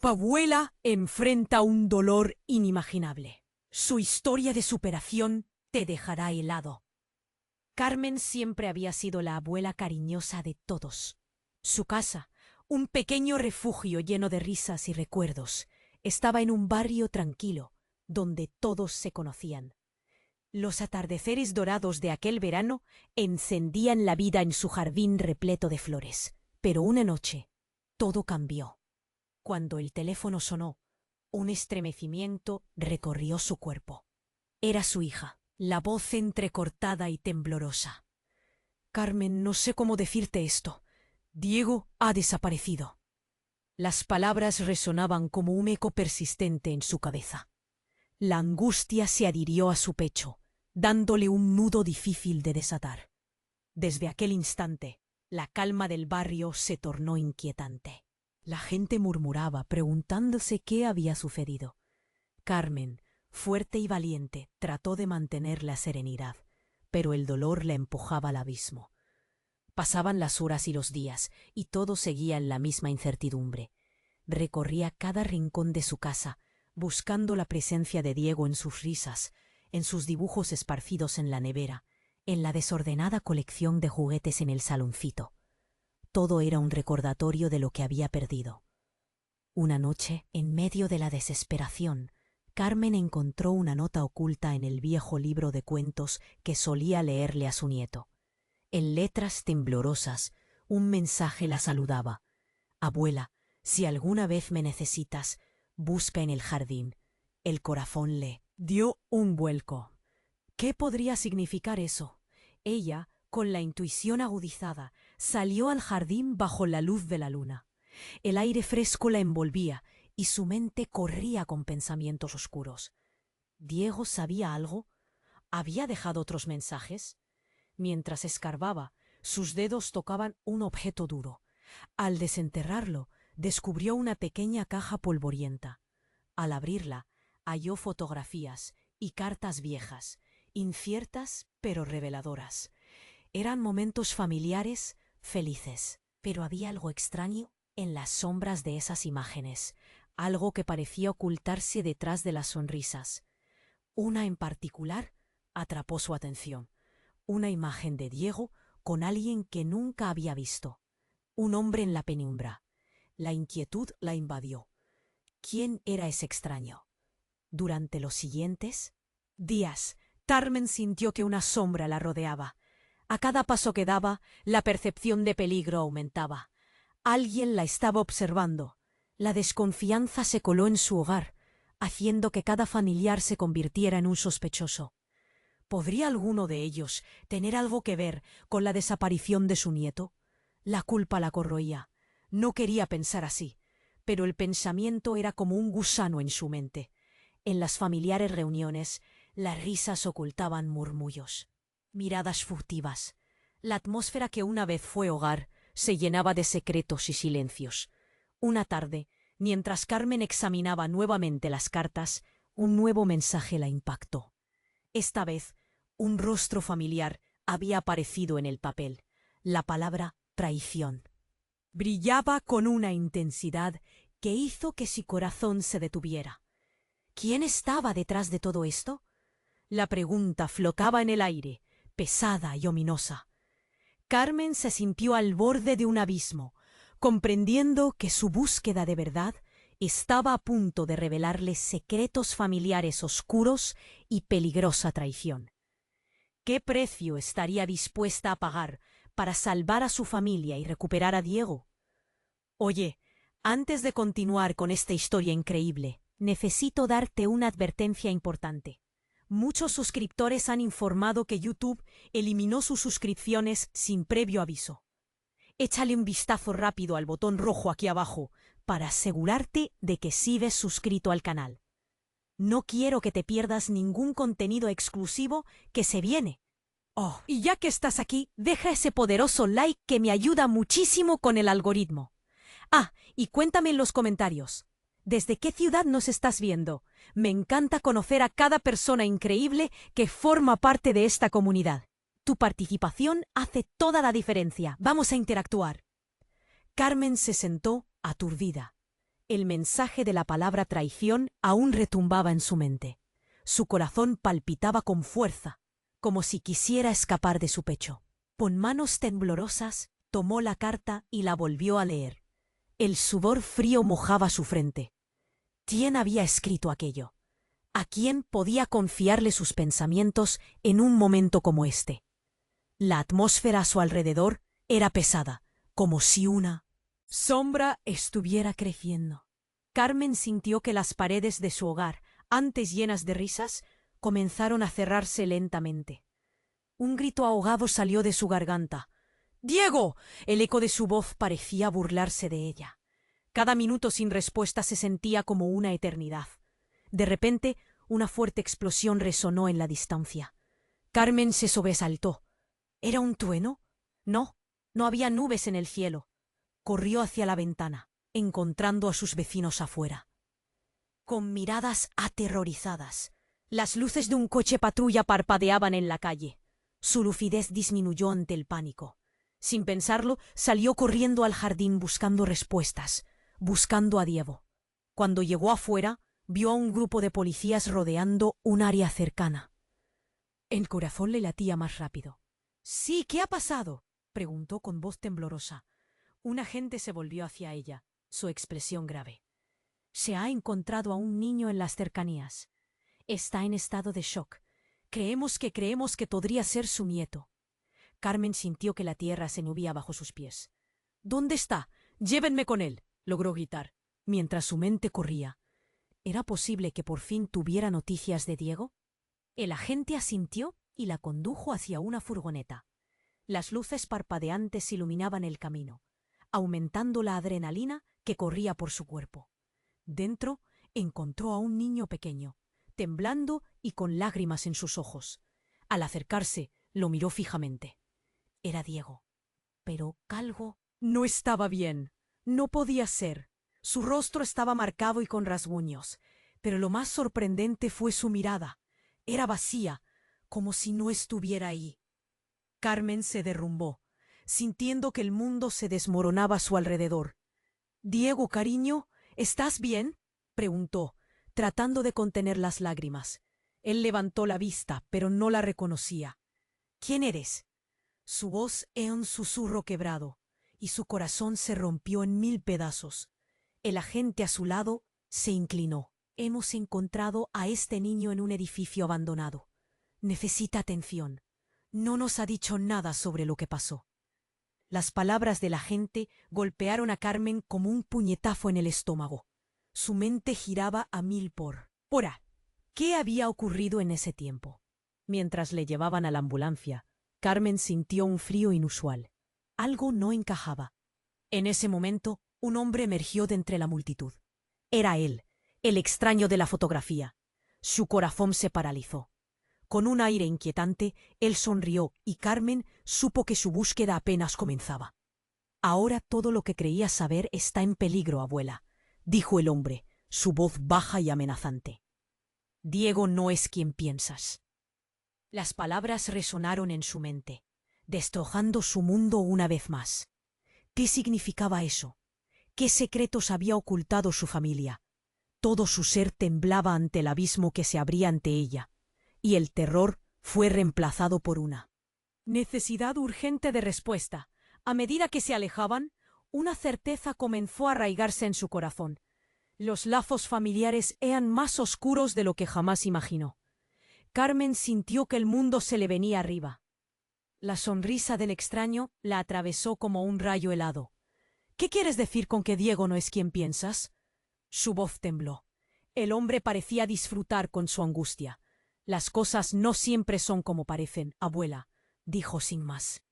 Abuela enfrenta un dolor inimaginable. Su historia de superación te dejará helado. Carmen siempre había sido la abuela cariñosa de todos. Su casa, un pequeño refugio lleno de risas y recuerdos, estaba en un barrio tranquilo, donde todos se conocían. Los atardeceres dorados de aquel verano encendían la vida en su jardín repleto de flores. Pero una noche, todo cambió. Cuando el teléfono sonó, un estremecimiento recorrió su cuerpo. Era su hija, la voz entrecortada y temblorosa. «Carmen, no sé cómo decirte esto. Diego ha desaparecido». Las palabras resonaban como un eco persistente en su cabeza. La angustia se adhirió a su pecho, dándole un nudo difícil de desatar. Desde aquel instante, la calma del barrio se tornó inquietante. La gente murmuraba, preguntándose qué había sucedido. Carmen, fuerte y valiente, trató de mantener la serenidad, pero el dolor la empujaba al abismo. Pasaban las horas y los días, y todo seguía en la misma incertidumbre. Recorría cada rincón de su casa, buscando la presencia de Diego en sus risas, en sus dibujos esparcidos en la nevera, en la desordenada colección de juguetes en el saloncito. Todo era un recordatorio de lo que había perdido. Una noche, en medio de la desesperación, Carmen encontró una nota oculta en el viejo libro de cuentos que solía leerle a su nieto. En letras temblorosas, un mensaje la saludaba. «Abuela, si alguna vez me necesitas, busca en el jardín». El corazón le dio un vuelco. ¿Qué podría significar eso? Ella, con la intuición agudizada, salió al jardín bajo la luz de la luna. El aire fresco la envolvía y su mente corría con pensamientos oscuros. ¿Diego sabía algo? ¿Había dejado otros mensajes? Mientras escarbaba, sus dedos tocaban un objeto duro. Al desenterrarlo, descubrió una pequeña caja polvorienta. Al abrirla, halló fotografías y cartas viejas, inciertas pero reveladoras. Eran momentos familiares, felices, pero había algo extraño en las sombras de esas imágenes, algo que parecía ocultarse detrás de las sonrisas. Una en particular atrapó su atención, una imagen de Diego con alguien que nunca había visto, un hombre en la penumbra. La inquietud la invadió. ¿Quién era ese extraño? Durante los siguientes días, Carmen sintió que una sombra la rodeaba. A cada paso que daba, la percepción de peligro aumentaba. Alguien la estaba observando. La desconfianza se coló en su hogar, haciendo que cada familiar se convirtiera en un sospechoso. ¿Podría alguno de ellos tener algo que ver con la desaparición de su nieto? La culpa la corroía. No quería pensar así, pero el pensamiento era como un gusano en su mente. En las familiares reuniones, las risas ocultaban murmullos, miradas furtivas. La atmósfera que una vez fue hogar se llenaba de secretos y silencios. Una tarde, mientras Carmen examinaba nuevamente las cartas, un nuevo mensaje la impactó. Esta vez, un rostro familiar había aparecido en el papel. La palabra traición. Brillaba con una intensidad que hizo que su corazón se detuviera. ¿Quién estaba detrás de todo esto? La pregunta flotaba en el aire, pesada y ominosa. Carmen se sintió al borde de un abismo, comprendiendo que su búsqueda de verdad estaba a punto de revelarle secretos familiares oscuros y peligrosa traición. ¿Qué precio estaría dispuesta a pagar para salvar a su familia y recuperar a Diego? Oye, antes de continuar con esta historia increíble, necesito darte una advertencia importante. Muchos suscriptores han informado que YouTube eliminó sus suscripciones sin previo aviso. Échale un vistazo rápido al botón rojo aquí abajo para asegurarte de que sigues suscrito al canal. No quiero que te pierdas ningún contenido exclusivo que se viene. Oh, y ya que estás aquí, deja ese poderoso like que me ayuda muchísimo con el algoritmo. Ah, y cuéntame en los comentarios, ¿desde qué ciudad nos estás viendo? Me encanta conocer a cada persona increíble que forma parte de esta comunidad. Tu participación hace toda la diferencia. Vamos a interactuar. Carmen se sentó aturdida. El mensaje de la palabra traición aún retumbaba en su mente. Su corazón palpitaba con fuerza, como si quisiera escapar de su pecho. Con manos temblorosas, tomó la carta y la volvió a leer. El sudor frío mojaba su frente. ¿Quién había escrito aquello? ¿A quién podía confiarle sus pensamientos en un momento como este? La atmósfera a su alrededor era pesada, como si una sombra estuviera creciendo. Carmen sintió que las paredes de su hogar, antes llenas de risas, comenzaron a cerrarse lentamente. Un grito ahogado salió de su garganta. ¡Diego! El eco de su voz parecía burlarse de ella. Cada minuto sin respuesta se sentía como una eternidad. De repente, una fuerte explosión resonó en la distancia. Carmen se sobresaltó. ¿Era un trueno? No, no había nubes en el cielo. Corrió hacia la ventana, encontrando a sus vecinos afuera. Con miradas aterrorizadas, las luces de un coche patrulla parpadeaban en la calle. Su lucidez disminuyó ante el pánico. Sin pensarlo, salió corriendo al jardín buscando respuestas, buscando a Diego. Cuando llegó afuera, vio a un grupo de policías rodeando un área cercana. El corazón le latía más rápido. —Sí, ¿qué ha pasado? —preguntó con voz temblorosa. Un agente se volvió hacia ella, su expresión grave. Se ha encontrado a un niño en las cercanías. Está en estado de shock. Creemos que podría ser su nieto. Carmen sintió que la tierra se movía bajo sus pies. —¿Dónde está? Llévenme con él —logró gritar, mientras su mente corría. ¿Era posible que por fin tuviera noticias de Diego? El agente asintió y la condujo hacia una furgoneta. Las luces parpadeantes iluminaban el camino, aumentando la adrenalina que corría por su cuerpo. Dentro encontró a un niño pequeño, temblando y con lágrimas en sus ojos. Al acercarse, lo miró fijamente. Era Diego. Pero algo no estaba bien. No podía ser. Su rostro estaba marcado y con rasguños, pero lo más sorprendente fue su mirada. Era vacía, como si no estuviera ahí. Carmen se derrumbó, sintiendo que el mundo se desmoronaba a su alrededor. —Diego, cariño, ¿estás bien? —preguntó, tratando de contener las lágrimas. Él levantó la vista, pero no la reconocía. —¿Quién eres? Su voz era un susurro quebrado, y su corazón se rompió en 1000 pedazos. El agente a su lado se inclinó. —Hemos encontrado a este niño en un edificio abandonado. Necesita atención. No nos ha dicho nada sobre lo que pasó. Las palabras del agente golpearon a Carmen como un puñetazo en el estómago. Su mente giraba a 1000 por hora. ¿Qué había ocurrido en ese tiempo? Mientras le llevaban a la ambulancia, Carmen sintió un frío inusual. Algo no encajaba. En ese momento, un hombre emergió de entre la multitud. Era él, el extraño de la fotografía. Su corazón se paralizó. Con un aire inquietante, él sonrió y Carmen supo que su búsqueda apenas comenzaba. —Ahora todo lo que creía saber está en peligro, abuela —dijo el hombre, su voz baja y amenazante. —Diego no es quien piensas. Las palabras resonaron en su mente, destrozando su mundo una vez más. ¿Qué significaba eso? ¿Qué secretos había ocultado su familia? Todo su ser temblaba ante el abismo que se abría ante ella, y el terror fue reemplazado por una necesidad urgente de respuesta. A medida que se alejaban, una certeza comenzó a arraigarse en su corazón. Los lazos familiares eran más oscuros de lo que jamás imaginó. Carmen sintió que el mundo se le venía arriba. La sonrisa del extraño la atravesó como un rayo helado. —¿Qué quieres decir con que Diego no es quien piensas? Su voz tembló. El hombre parecía disfrutar con su angustia. —Las cosas no siempre son como parecen, abuela —dijo sin más,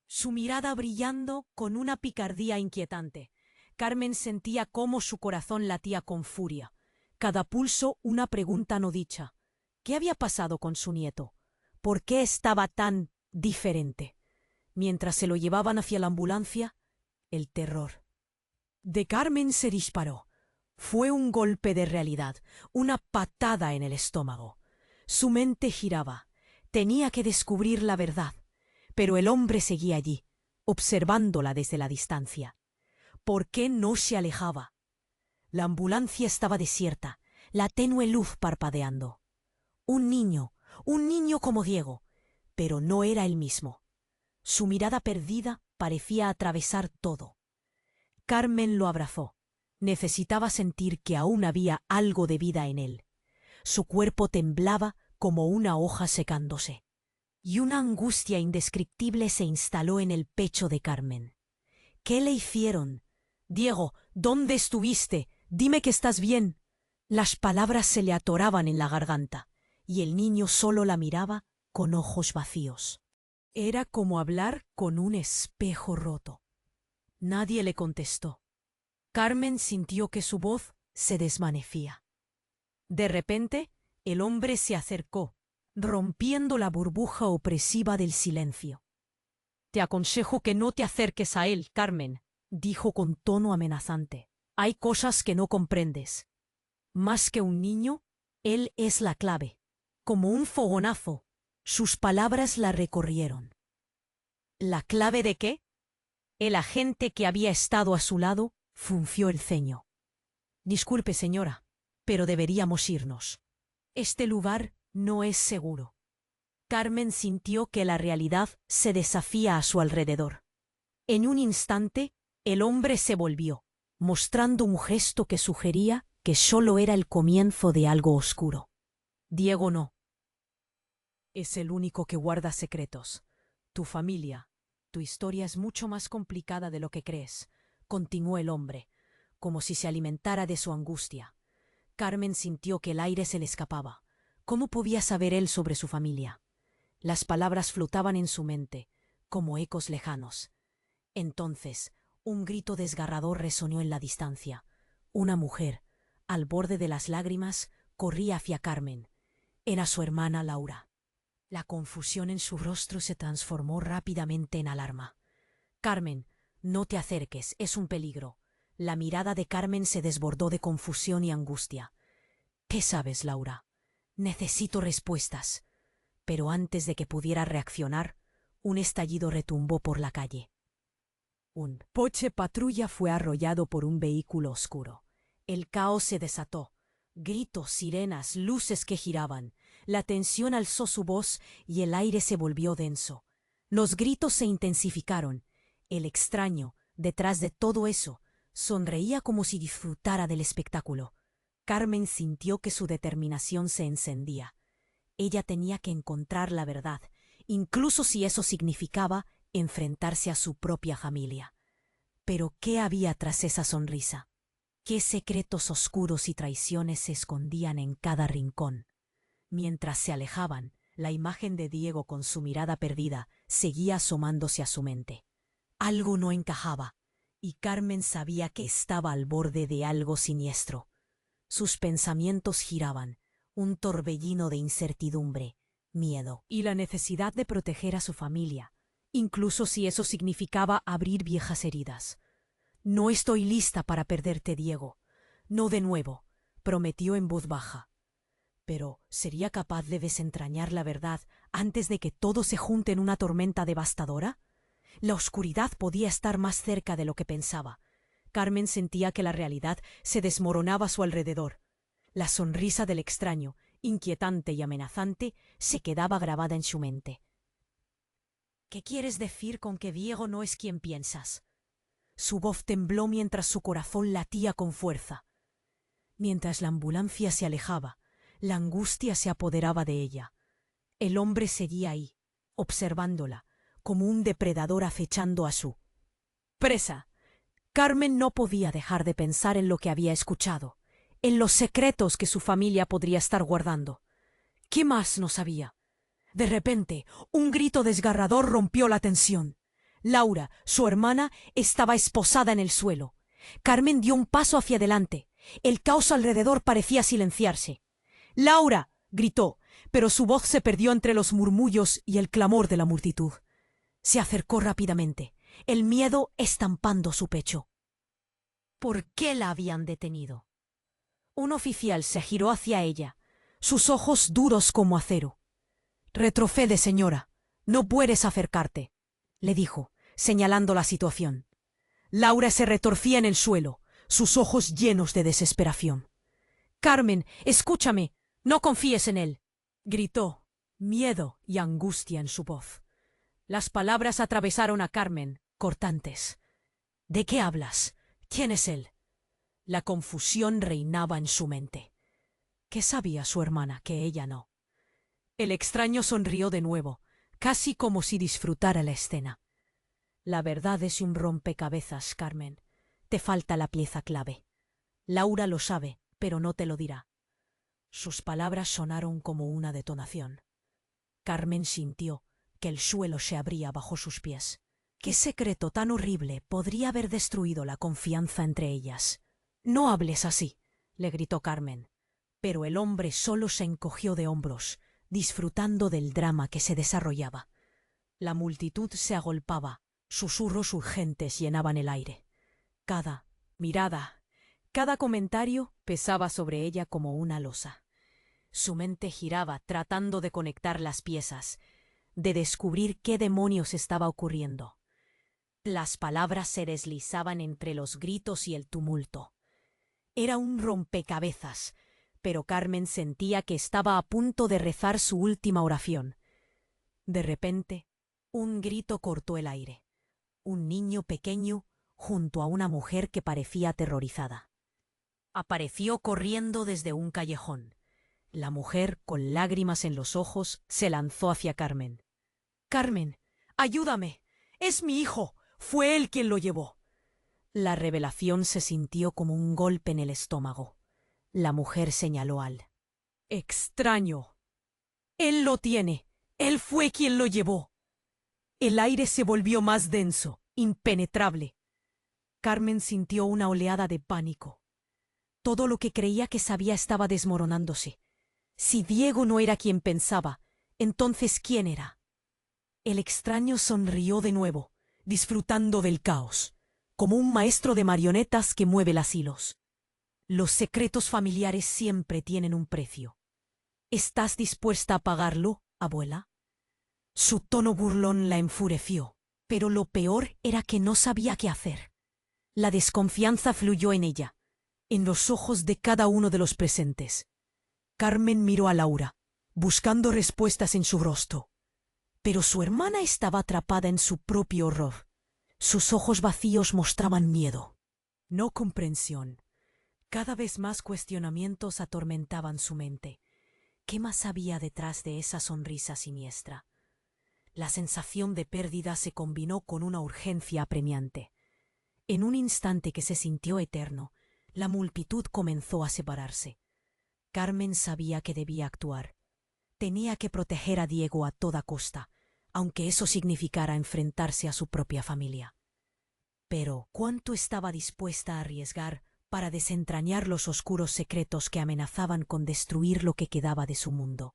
su mirada brillando con una picardía inquietante. Carmen sentía cómo su corazón latía con furia. Cada pulso una pregunta no dicha. ¿Qué había pasado con su nieto? ¿Por qué estaba tan diferente? Mientras se lo llevaban hacia la ambulancia, el terror de Carmen se disparó. Fue un golpe de realidad, una patada en el estómago. Su mente giraba. Tenía que descubrir la verdad. Pero el hombre seguía allí, observándola desde la distancia. ¿Por qué no se alejaba? La ambulancia estaba desierta, la tenue luz parpadeando. Un niño como Diego, pero no era el mismo. Su mirada perdida parecía atravesar todo. Carmen lo abrazó. Necesitaba sentir que aún había algo de vida en él. Su cuerpo temblaba como una hoja secándose. Y una angustia indescriptible se instaló en el pecho de Carmen. ¿Qué le hicieron? Diego, ¿dónde estuviste? Dime que estás bien. Las palabras se le atoraban en la garganta, y el niño solo la miraba con ojos vacíos. Era como hablar con un espejo roto. Nadie le contestó. Carmen sintió que su voz se desvanecía. De repente, el hombre se acercó, rompiendo la burbuja opresiva del silencio. «Te aconsejo que no te acerques a él, Carmen», dijo con tono amenazante. «Hay cosas que no comprendes. Más que un niño, él es la clave». Como un fogonazo, sus palabras la recorrieron. ¿La clave de qué? El agente que había estado a su lado frunció el ceño. «Disculpe, señora, pero deberíamos irnos. Este lugar no es seguro». Carmen sintió que la realidad se desafía a su alrededor. En un instante, el hombre se volvió, mostrando un gesto que sugería que solo era el comienzo de algo oscuro. «Diego no. Es el único que guarda secretos. Tu familia, tu historia es mucho más complicada de lo que crees», continuó el hombre, como si se alimentara de su angustia. Carmen sintió que el aire se le escapaba. ¿Cómo podía saber él sobre su familia? Las palabras flotaban en su mente, como ecos lejanos. Entonces, un grito desgarrador resonó en la distancia. Una mujer, al borde de las lágrimas, corría hacia Carmen. Era su hermana Laura. La confusión en su rostro se transformó rápidamente en alarma. «Carmen, no te acerques, es un peligro». La mirada de Carmen se desbordó de confusión y angustia. «¿Qué sabes, Laura? Necesito respuestas». Pero antes de que pudiera reaccionar, un estallido retumbó por la calle. Un coche patrulla fue arrollado por un vehículo oscuro. El caos se desató. Gritos, sirenas, luces que giraban. La tensión alzó su voz y el aire se volvió denso. Los gritos se intensificaron. El extraño, detrás de todo eso, sonreía como si disfrutara del espectáculo. Carmen sintió que su determinación se encendía. Ella tenía que encontrar la verdad, incluso si eso significaba enfrentarse a su propia familia. Pero ¿qué había tras esa sonrisa? ¿Qué secretos oscuros y traiciones se escondían en cada rincón? Mientras se alejaban, la imagen de Diego con su mirada perdida seguía asomándose a su mente. Algo no encajaba, y Carmen sabía que estaba al borde de algo siniestro. Sus pensamientos giraban, un torbellino de incertidumbre, miedo y la necesidad de proteger a su familia, incluso si eso significaba abrir viejas heridas. «No estoy lista para perderte, Diego. No de nuevo», prometió en voz baja. Pero ¿sería capaz de desentrañar la verdad antes de que todo se junte en una tormenta devastadora? La oscuridad podía estar más cerca de lo que pensaba. Carmen sentía que la realidad se desmoronaba a su alrededor. La sonrisa del extraño, inquietante y amenazante, se quedaba grabada en su mente. «¿Qué quieres decir con que Diego no es quien piensas?» Su voz tembló mientras su corazón latía con fuerza. Mientras la ambulancia se alejaba, la angustia se apoderaba de ella. El hombre seguía ahí, observándola, como un depredador acechando a su presa. Carmen no podía dejar de pensar en lo que había escuchado, en los secretos que su familia podría estar guardando. ¿Qué más no sabía? De repente, un grito desgarrador rompió la tensión. Laura, su hermana, estaba esposada en el suelo. Carmen dio un paso hacia adelante. El caos alrededor parecía silenciarse. «¡Laura!», gritó, pero su voz se perdió entre los murmullos y el clamor de la multitud. Se acercó rápidamente, el miedo estampando su pecho. ¿Por qué la habían detenido? Un oficial se giró hacia ella, sus ojos duros como acero. «Retrocede, señora. No puedes acercarte», le dijo, señalando la situación. Laura se retorcía en el suelo, sus ojos llenos de desesperación. «Carmen, escúchame, no confíes en él», gritó, miedo y angustia en su voz. Las palabras atravesaron a Carmen, cortantes. «¿De qué hablas? ¿Quién es él?». La confusión reinaba en su mente. ¿Qué sabía su hermana que ella no? El extraño sonrió de nuevo, casi como si disfrutara la escena. «La verdad es un rompecabezas, Carmen. Te falta la pieza clave. Laura lo sabe, pero no te lo dirá». Sus palabras sonaron como una detonación. Carmen sintió que el suelo se abría bajo sus pies. ¿Qué secreto tan horrible podría haber destruido la confianza entre ellas? «No hables así», le gritó Carmen. Pero el hombre solo se encogió de hombros, disfrutando del drama que se desarrollaba. La multitud se agolpaba, susurros urgentes llenaban el aire. Cada mirada, cada comentario pesaba sobre ella como una losa. Su mente giraba tratando de conectar las piezas, de descubrir qué demonios estaba ocurriendo. Las palabras se deslizaban entre los gritos y el tumulto. Era un rompecabezas, pero Carmen sentía que estaba a punto de rezar su última oración. De repente, un grito cortó el aire. Un niño pequeño junto a una mujer que parecía aterrorizada. Apareció corriendo desde un callejón. La mujer, con lágrimas en los ojos, se lanzó hacia Carmen. «Carmen, ayúdame. Es mi hijo. Fue él quien lo llevó». La revelación se sintió como un golpe en el estómago. La mujer señaló al extraño. «Él lo tiene. Él fue quien lo llevó». El aire se volvió más denso, impenetrable. Carmen sintió una oleada de pánico. Todo lo que creía que sabía estaba desmoronándose. Si Diego no era quien pensaba, entonces ¿quién era? El extraño sonrió de nuevo, disfrutando del caos, como un maestro de marionetas que mueve las hilos. «Los secretos familiares siempre tienen un precio. ¿Estás dispuesta a pagarlo, abuela?». Su tono burlón la enfureció, pero lo peor era que no sabía qué hacer. La desconfianza fluyó en ella, en los ojos de cada uno de los presentes. Carmen miró a Laura, buscando respuestas en su rostro. Pero su hermana estaba atrapada en su propio horror. Sus ojos vacíos mostraban miedo, no comprensión. Cada vez más cuestionamientos atormentaban su mente. ¿Qué más había detrás de esa sonrisa siniestra? La sensación de pérdida se combinó con una urgencia apremiante. En un instante que se sintió eterno, la multitud comenzó a separarse. Carmen sabía que debía actuar. Tenía que proteger a Diego a toda costa, aunque eso significara enfrentarse a su propia familia. Pero ¿cuánto estaba dispuesta a arriesgar para desentrañar los oscuros secretos que amenazaban con destruir lo que quedaba de su mundo?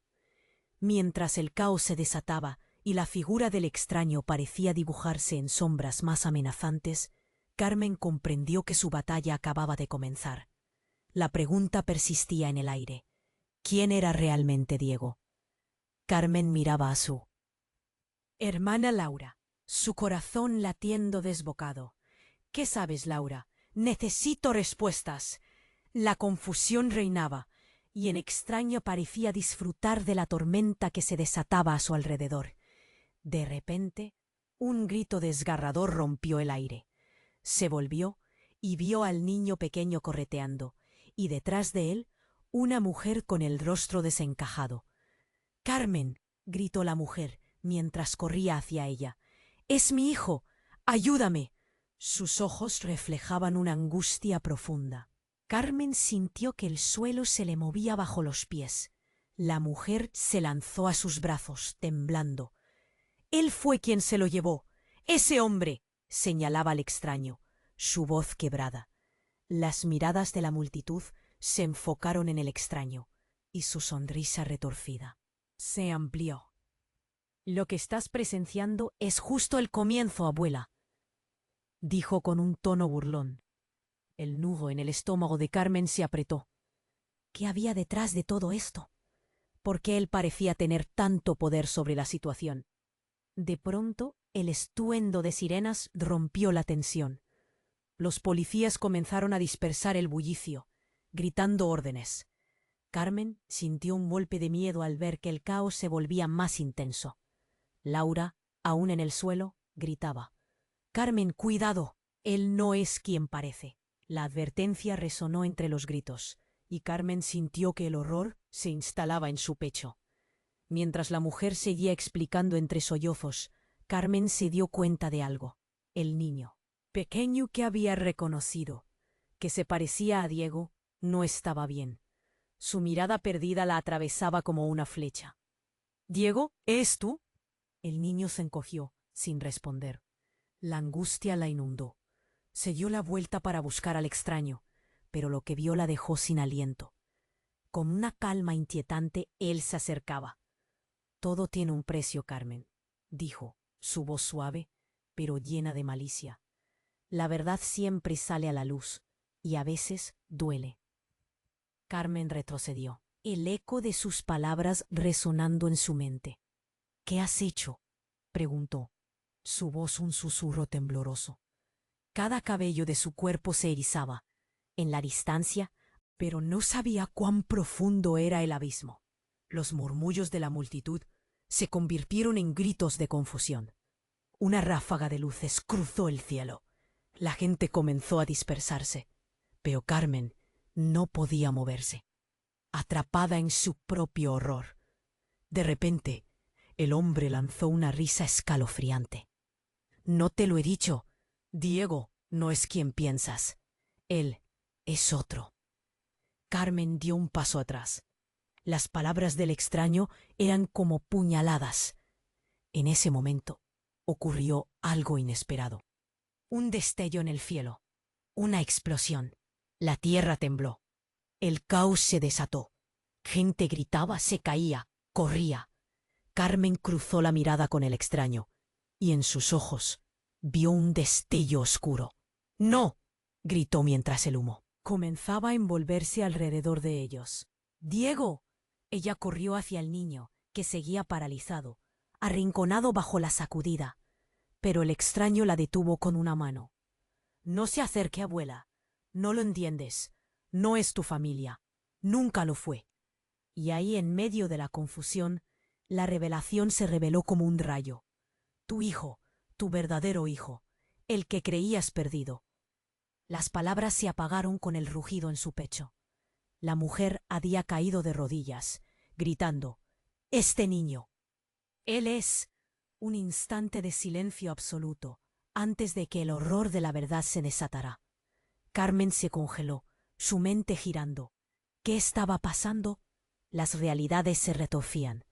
Mientras el caos se desataba y la figura del extraño parecía dibujarse en sombras más amenazantes, Carmen comprendió que su batalla acababa de comenzar. La pregunta persistía en el aire. ¿Quién era realmente Diego? Carmen miraba a su hermana Laura, su corazón latiendo desbocado. «¿Qué sabes, Laura? Necesito respuestas». La confusión reinaba, y el extraño parecía disfrutar de la tormenta que se desataba a su alrededor. De repente, un grito desgarrador rompió el aire. Se volvió y vio al niño pequeño correteando, y detrás de él, una mujer con el rostro desencajado. «Carmen», gritó la mujer mientras corría hacia ella. «Es mi hijo. Ayúdame». Sus ojos reflejaban una angustia profunda. Carmen sintió que el suelo se le movía bajo los pies. La mujer se lanzó a sus brazos, temblando. «Él fue quien se lo llevó. Ese hombre», señalaba al extraño, su voz quebrada. Las miradas de la multitud se enfocaron en el extraño, y su sonrisa retorcida se amplió. «Lo que estás presenciando es justo el comienzo, abuela», dijo con un tono burlón. El nudo en el estómago de Carmen se apretó. ¿Qué había detrás de todo esto? ¿Por qué él parecía tener tanto poder sobre la situación? De pronto, el estruendo de sirenas rompió la tensión. Los policías comenzaron a dispersar el bullicio, gritando órdenes. Carmen sintió un golpe de miedo al ver que el caos se volvía más intenso. Laura, aún en el suelo, gritaba: «Carmen, cuidado, él no es quien parece». La advertencia resonó entre los gritos, y Carmen sintió que el horror se instalaba en su pecho. Mientras la mujer seguía explicando entre sollozos, Carmen se dio cuenta de algo. El niño, pequeño que había reconocido, que se parecía a Diego, no estaba bien. Su mirada perdida la atravesaba como una flecha. «Diego, ¿es tú?». El niño se encogió, sin responder. La angustia la inundó. Se dio la vuelta para buscar al extraño, pero lo que vio la dejó sin aliento. Con una calma inquietante, él se acercaba. «Todo tiene un precio, Carmen», dijo, su voz suave, pero llena de malicia. «La verdad siempre sale a la luz, y a veces duele». Carmen retrocedió, el eco de sus palabras resonando en su mente. «¿Qué has hecho?», preguntó, su voz un susurro tembloroso. Cada cabello de su cuerpo se erizaba, en la distancia, pero no sabía cuán profundo era el abismo. Los murmullos de la multitud se convirtieron en gritos de confusión. Una ráfaga de luces cruzó el cielo. La gente comenzó a dispersarse, pero Carmen no podía moverse, atrapada en su propio horror. De repente, el hombre lanzó una risa escalofriante. «No te lo he dicho. Diego no es quien piensas. Él es otro». Carmen dio un paso atrás. Las palabras del extraño eran como puñaladas. En ese momento ocurrió algo inesperado. Un destello en el cielo. Una explosión. La tierra tembló. El caos se desató. Gente gritaba, se caía, corría. Carmen cruzó la mirada con el extraño, y en sus ojos vio un destello oscuro. «¡No!», gritó mientras el humo comenzaba a envolverse alrededor de ellos. «¡Diego!». Ella corrió hacia el niño, que seguía paralizado, arrinconado bajo la sacudida, pero el extraño la detuvo con una mano. «No se acerque, abuela. No lo entiendes. No es tu familia. Nunca lo fue». Y ahí, en medio de la confusión, la revelación se reveló como un rayo. «Tu hijo, tu verdadero hijo, el que creías perdido». Las palabras se apagaron con el rugido en su pecho. La mujer había caído de rodillas, gritando: «¡Este niño! Él es». Un instante de silencio absoluto, antes de que el horror de la verdad se desatara. Carmen se congeló, su mente girando. ¿Qué estaba pasando? Las realidades se retorcían.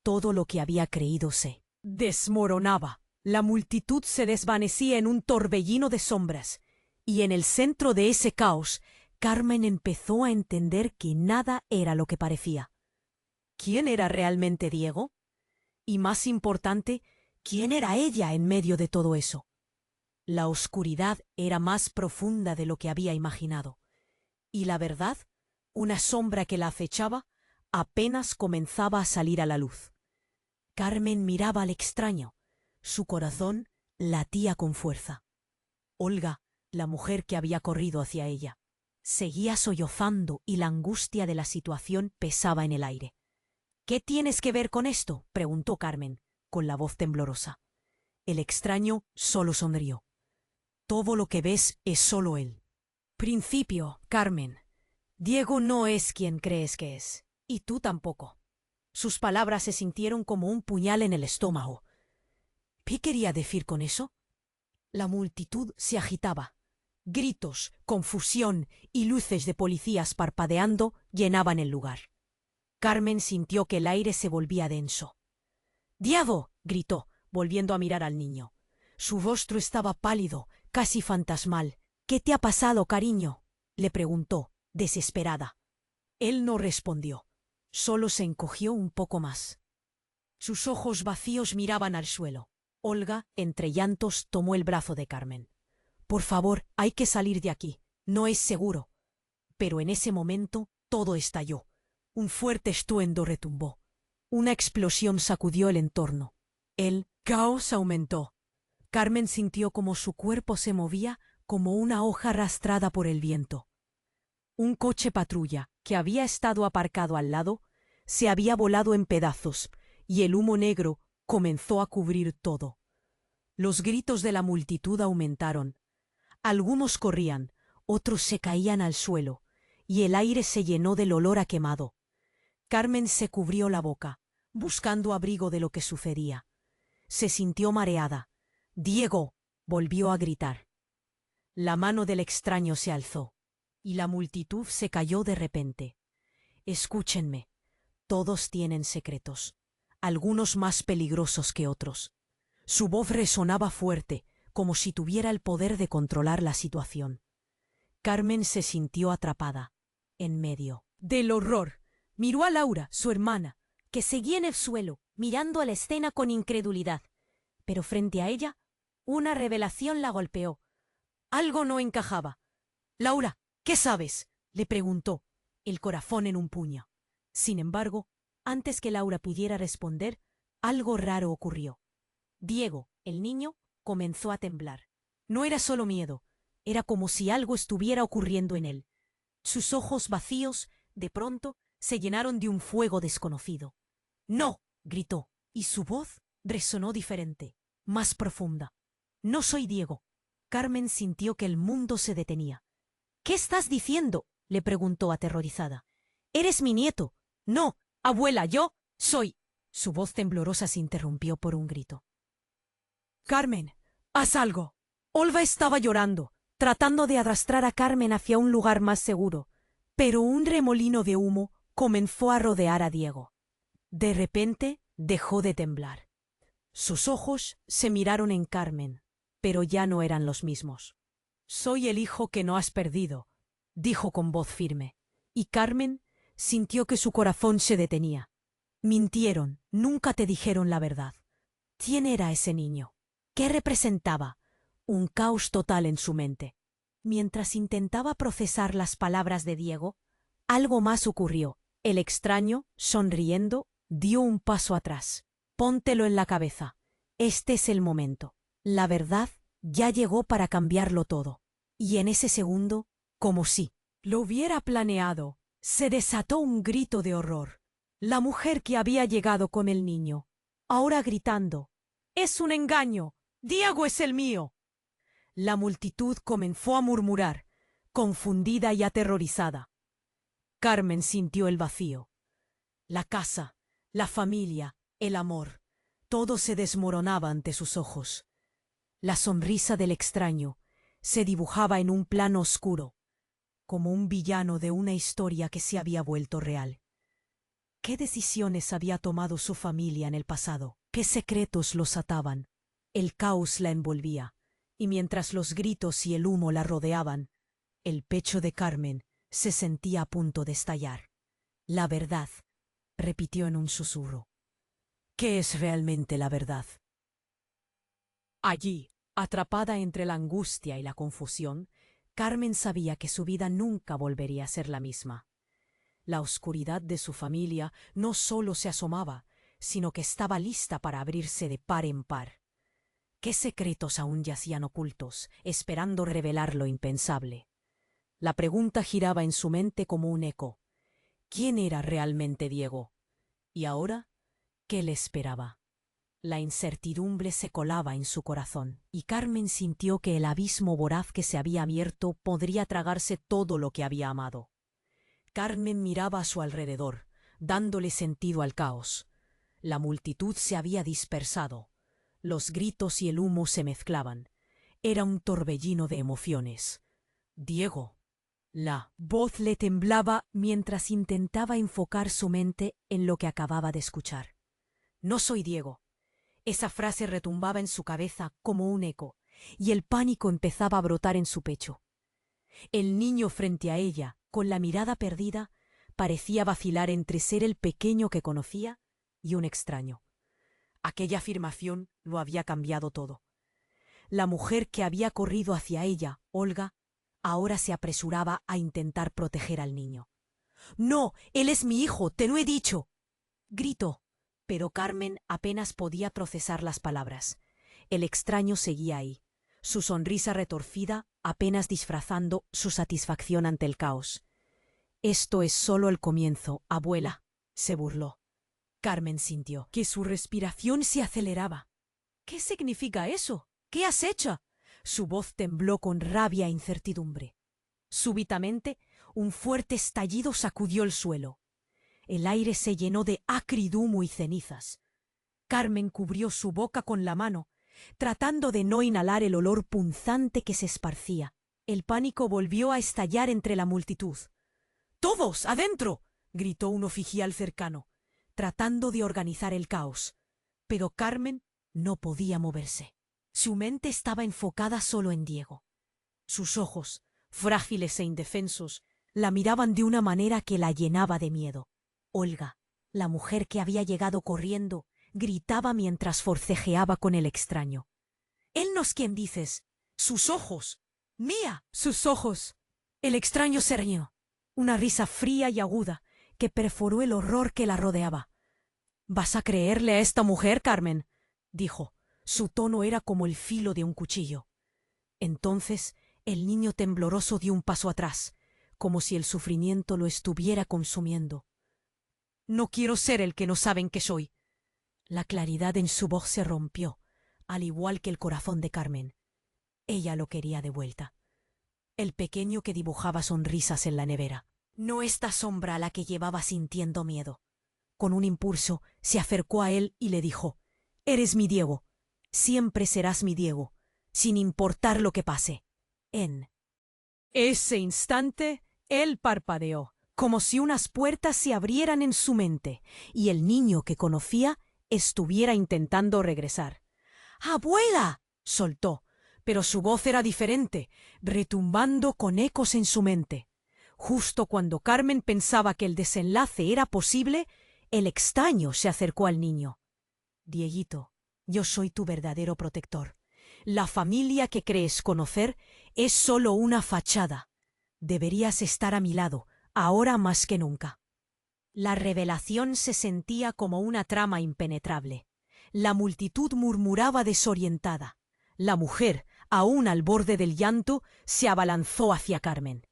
Todo lo que había creído se desmoronaba. La multitud se desvanecía en un torbellino de sombras, y en el centro de ese caos, Carmen empezó a entender que nada era lo que parecía. ¿Quién era realmente Diego? Y más importante, ¿quién era ella en medio de todo eso? La oscuridad era más profunda de lo que había imaginado. Y la verdad, una sombra que la acechaba, apenas comenzaba a salir a la luz. Carmen miraba al extraño. Su corazón latía con fuerza. Olga, la mujer que había corrido hacia ella, seguía sollozando y la angustia de la situación pesaba en el aire. «¿Qué tienes que ver con esto?», preguntó Carmen, con la voz temblorosa. El extraño solo sonrió. «Todo lo que ves es solo él». «Principio, Carmen. Diego no es quien crees que es, y tú tampoco». Sus palabras se sintieron como un puñal en el estómago. ¿Qué quería decir con eso? La multitud se agitaba. Gritos, confusión y luces de policías parpadeando llenaban el lugar. Carmen sintió que el aire se volvía denso. «¡Diego!», gritó, volviendo a mirar al niño. Su rostro estaba pálido, casi fantasmal. «¿Qué te ha pasado, cariño?», le preguntó, desesperada. Él no respondió, solo se encogió un poco más. Sus ojos vacíos miraban al suelo. Olga, entre llantos, tomó el brazo de Carmen. «Por favor, hay que salir de aquí. No es seguro». Pero en ese momento todo estalló. Un fuerte estruendo retumbó. Una explosión sacudió el entorno. El caos aumentó. Carmen sintió como su cuerpo se movía como una hoja arrastrada por el viento. Un coche patrulla, que había estado aparcado al lado, se había volado en pedazos, y el humo negro comenzó a cubrir todo. Los gritos de la multitud aumentaron. Algunos corrían, otros se caían al suelo, y el aire se llenó del olor a quemado. Carmen se cubrió la boca, buscando abrigo de lo que sucedía. Se sintió mareada. «¡Diego!», volvió a gritar. La mano del extraño se alzó, y la multitud se calló de repente. «Escúchenme, todos tienen secretos, algunos más peligrosos que otros». Su voz resonaba fuerte, como si tuviera el poder de controlar la situación. Carmen se sintió atrapada, en medio del horror. Miró a Laura, su hermana, que seguía en el suelo, mirando a la escena con incredulidad. Pero frente a ella, una revelación la golpeó. Algo no encajaba. «Laura, ¿qué sabes?», le preguntó, el corazón en un puño. Sin embargo, antes que Laura pudiera responder, algo raro ocurrió. Diego, el niño, comenzó a temblar. No era solo miedo, era como si algo estuviera ocurriendo en él. Sus ojos vacíos, de pronto, se llenaron de un fuego desconocido. «¡No!», gritó, y su voz resonó diferente, más profunda. «No soy Diego». Carmen sintió que el mundo se detenía. «¿Qué estás diciendo?», le preguntó aterrorizada. «Eres mi nieto». «No, abuela, yo soy». Su voz temblorosa se interrumpió por un grito. «Carmen, haz algo». Olga estaba llorando, tratando de arrastrar a Carmen hacia un lugar más seguro, pero un remolino de humo comenzó a rodear a Diego. De repente dejó de temblar. Sus ojos se miraron en Carmen, pero ya no eran los mismos. «Soy el hijo que no has perdido», dijo con voz firme, y Carmen sintió que su corazón se detenía. «Mintieron, nunca te dijeron la verdad». ¿Quién era ese niño? ¿Qué representaba? Un caos total en su mente. Mientras intentaba procesar las palabras de Diego, algo más ocurrió. El extraño, sonriendo, dio un paso atrás. «Póntelo en la cabeza. Este es el momento. La verdad ya llegó para cambiarlo todo». Y en ese segundo, como si lo hubiera planeado, se desató un grito de horror. La mujer que había llegado con el niño, ahora gritando: «¡Es un engaño! ¡Diego es el mío!». La multitud comenzó a murmurar, confundida y aterrorizada. Carmen sintió el vacío. La casa, la familia, el amor, todo se desmoronaba ante sus ojos. La sonrisa del extraño se dibujaba en un plano oscuro, como un villano de una historia que se había vuelto real. ¿Qué decisiones había tomado su familia en el pasado? ¿Qué secretos los ataban? El caos la envolvía, y mientras los gritos y el humo la rodeaban, el pecho de Carmen se sentía a punto de estallar. «La verdad», repitió en un susurro. «¿Qué es realmente la verdad?». Allí, atrapada entre la angustia y la confusión, Carmen sabía que su vida nunca volvería a ser la misma. La oscuridad de su familia no solo se asomaba, sino que estaba lista para abrirse de par en par. ¿Qué secretos aún yacían ocultos, esperando revelar lo impensable? La pregunta giraba en su mente como un eco. ¿Quién era realmente Diego? Y ahora, ¿qué le esperaba? La incertidumbre se colaba en su corazón, y Carmen sintió que el abismo voraz que se había abierto podría tragarse todo lo que había amado. Carmen miraba a su alrededor, dándole sentido al caos. La multitud se había dispersado. Los gritos y el humo se mezclaban. Era un torbellino de emociones. «Diego». La voz le temblaba mientras intentaba enfocar su mente en lo que acababa de escuchar. «No soy Diego». Esa frase retumbaba en su cabeza como un eco, y el pánico empezaba a brotar en su pecho. El niño frente a ella, con la mirada perdida, parecía vacilar entre ser el pequeño que conocía y un extraño. Aquella afirmación lo había cambiado todo. La mujer que había corrido hacia ella, Olga, ahora se apresuraba a intentar proteger al niño. «No, él es mi hijo, te lo he dicho», gritó, pero Carmen apenas podía procesar las palabras. El extraño seguía ahí, su sonrisa retorcida apenas disfrazando su satisfacción ante el caos. «Esto es solo el comienzo, abuela», se burló. Carmen sintió que su respiración se aceleraba. «¿Qué significa eso? ¿Qué has hecho?». Su voz tembló con rabia e incertidumbre. Súbitamente, un fuerte estallido sacudió el suelo. El aire se llenó de acrid humo y cenizas. Carmen cubrió su boca con la mano, tratando de no inhalar el olor punzante que se esparcía. El pánico volvió a estallar entre la multitud. «¡Todos, adentro!», gritó un oficial cercano, tratando de organizar el caos. Pero Carmen no podía moverse. Su mente estaba enfocada solo en Diego. Sus ojos, frágiles e indefensos, la miraban de una manera que la llenaba de miedo. Olga, la mujer que había llegado corriendo, gritaba mientras forcejeaba con el extraño. «Él no es quien dices. Sus ojos. Mía, sus ojos». El extraño se rió, una risa fría y aguda que perforó el horror que la rodeaba. «¿Vas a creerle a esta mujer, Carmen?», dijo. Su tono era como el filo de un cuchillo. Entonces el niño tembloroso dio un paso atrás, como si el sufrimiento lo estuviera consumiendo. «No quiero ser el que no saben que soy». La claridad en su voz se rompió, al igual que el corazón de Carmen. Ella lo quería de vuelta. El pequeño que dibujaba sonrisas en la nevera. No esta sombra a la que llevaba sintiendo miedo. Con un impulso se acercó a él y le dijo: «Eres mi Diego. Siempre serás mi Diego, sin importar lo que pase». En ese instante, él parpadeó, como si unas puertas se abrieran en su mente, y el niño que conocía estuviera intentando regresar. «¡Abuela!», soltó, pero su voz era diferente, retumbando con ecos en su mente. Justo cuando Carmen pensaba que el desenlace era posible, el extraño se acercó al niño. «Dieguito, yo soy tu verdadero protector. La familia que crees conocer es solo una fachada. Deberías estar a mi lado, ahora más que nunca». La revelación se sentía como una trama impenetrable. La multitud murmuraba desorientada. La mujer, aún al borde del llanto, se abalanzó hacia Carmen.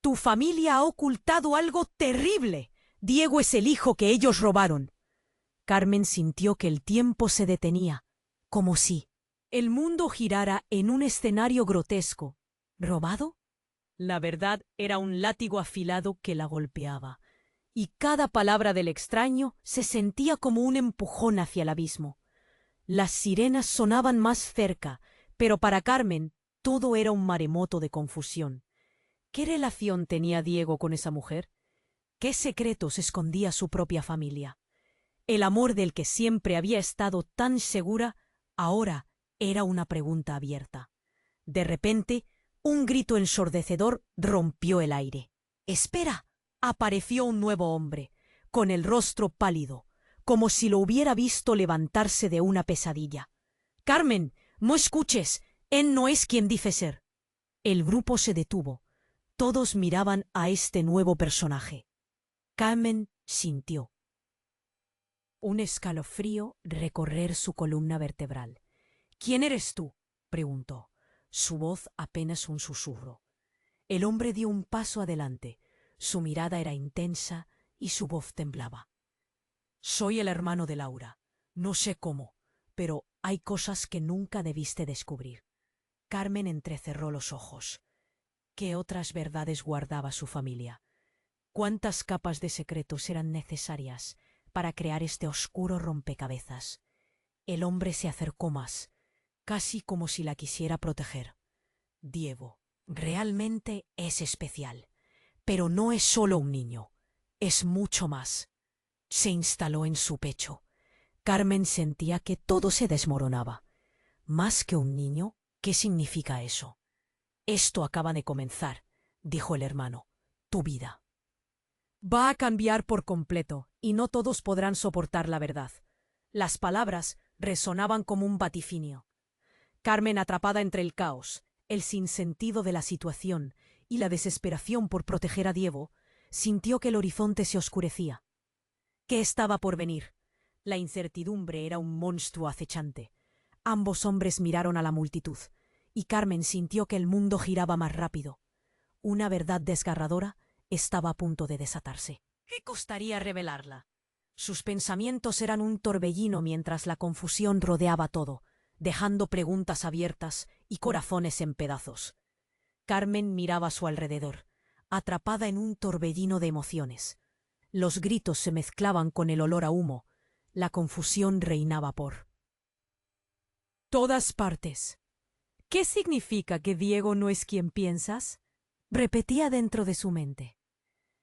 «Tu familia ha ocultado algo terrible. Diego es el hijo que ellos robaron». Carmen sintió que el tiempo se detenía, como si el mundo girara en un escenario grotesco. ¿Robado? La verdad era un látigo afilado que la golpeaba, y cada palabra del extraño se sentía como un empujón hacia el abismo. Las sirenas sonaban más cerca, pero para Carmen todo era un maremoto de confusión. ¿Qué relación tenía Diego con esa mujer? ¿Qué secretos escondía su propia familia? El amor del que siempre había estado tan segura ahora era una pregunta abierta. De repente, un grito ensordecedor rompió el aire. «¡Espera!». Apareció un nuevo hombre, con el rostro pálido, como si lo hubiera visto levantarse de una pesadilla. «Carmen, no escuches. Él no es quien dice ser». El grupo se detuvo. Todos miraban a este nuevo personaje. Carmen sintió un escalofrío recorrer su columna vertebral. «¿Quién eres tú?», preguntó, su voz apenas un susurro. El hombre dio un paso adelante. Su mirada era intensa y su voz temblaba. «Soy el hermano de Laura. No sé cómo, pero hay cosas que nunca debiste descubrir». Carmen entrecerró los ojos. ¿Qué otras verdades guardaba su familia? ¿Cuántas capas de secretos eran necesarias para crear este oscuro rompecabezas? El hombre se acercó más, casi como si la quisiera proteger. «Diego, realmente es especial, pero no es solo un niño, es mucho más». Se instaló en su pecho. Carmen sentía que todo se desmoronaba. «¿Más que un niño? ¿Qué significa eso?». «Esto acaba de comenzar», dijo el hermano. «Tu vida va a cambiar por completo y no todos podrán soportar la verdad». Las palabras resonaban como un vaticinio. Carmen, atrapada entre el caos, el sinsentido de la situación y la desesperación por proteger a Diego, sintió que el horizonte se oscurecía. ¿Qué estaba por venir? La incertidumbre era un monstruo acechante. Ambos hombres miraron a la multitud, y Carmen sintió que el mundo giraba más rápido. Una verdad desgarradora estaba a punto de desatarse. ¿Qué costaría revelarla? Sus pensamientos eran un torbellino mientras la confusión rodeaba todo, dejando preguntas abiertas y corazones en pedazos. Carmen miraba a su alrededor, atrapada en un torbellino de emociones. Los gritos se mezclaban con el olor a humo. La confusión reinaba por todas partes. ¿Qué significa que Diego no es quien piensas? Repetía dentro de su mente.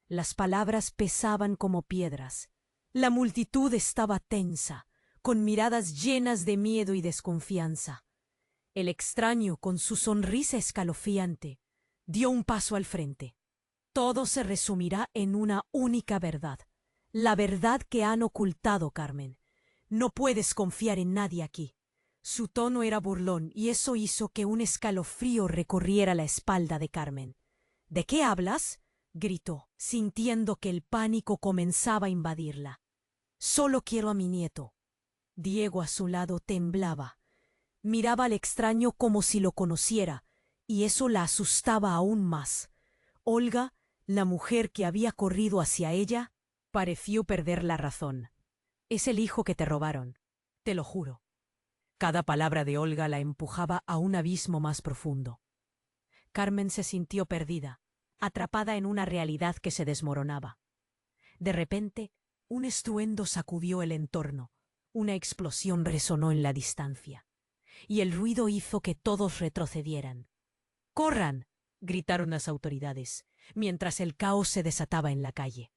Las palabras pesaban como piedras. La multitud estaba tensa, con miradas llenas de miedo y desconfianza. El extraño, con su sonrisa escalofriante, dio un paso al frente. Todo se resumirá en una única verdad. La verdad que han ocultado, Carmen. No puedes confiar en nadie aquí. Su tono era burlón y eso hizo que un escalofrío recorriera la espalda de Carmen. ¿De qué hablas? Gritó, sintiendo que el pánico comenzaba a invadirla. Solo quiero a mi nieto. Diego a su lado temblaba. Miraba al extraño como si lo conociera, y eso la asustaba aún más. Olga, la mujer que había corrido hacia ella, pareció perder la razón. Es el hijo que te robaron, te lo juro. Cada palabra de Olga la empujaba a un abismo más profundo. Carmen se sintió perdida, atrapada en una realidad que se desmoronaba. De repente, un estruendo sacudió el entorno, una explosión resonó en la distancia, y el ruido hizo que todos retrocedieran. ¡Corran!, gritaron las autoridades, mientras el caos se desataba en la calle.